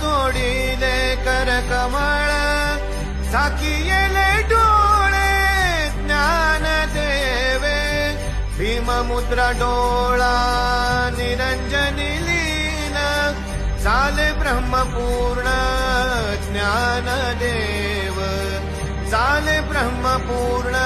जोडिले कर कमळ झाकियेले डोळे ज्ञान देवे भीममुद्रा डोळा निरंजनी लीन झाले ब्रह्मपूर्ण ज्ञान देव झाले ब्रह्मपूर्ण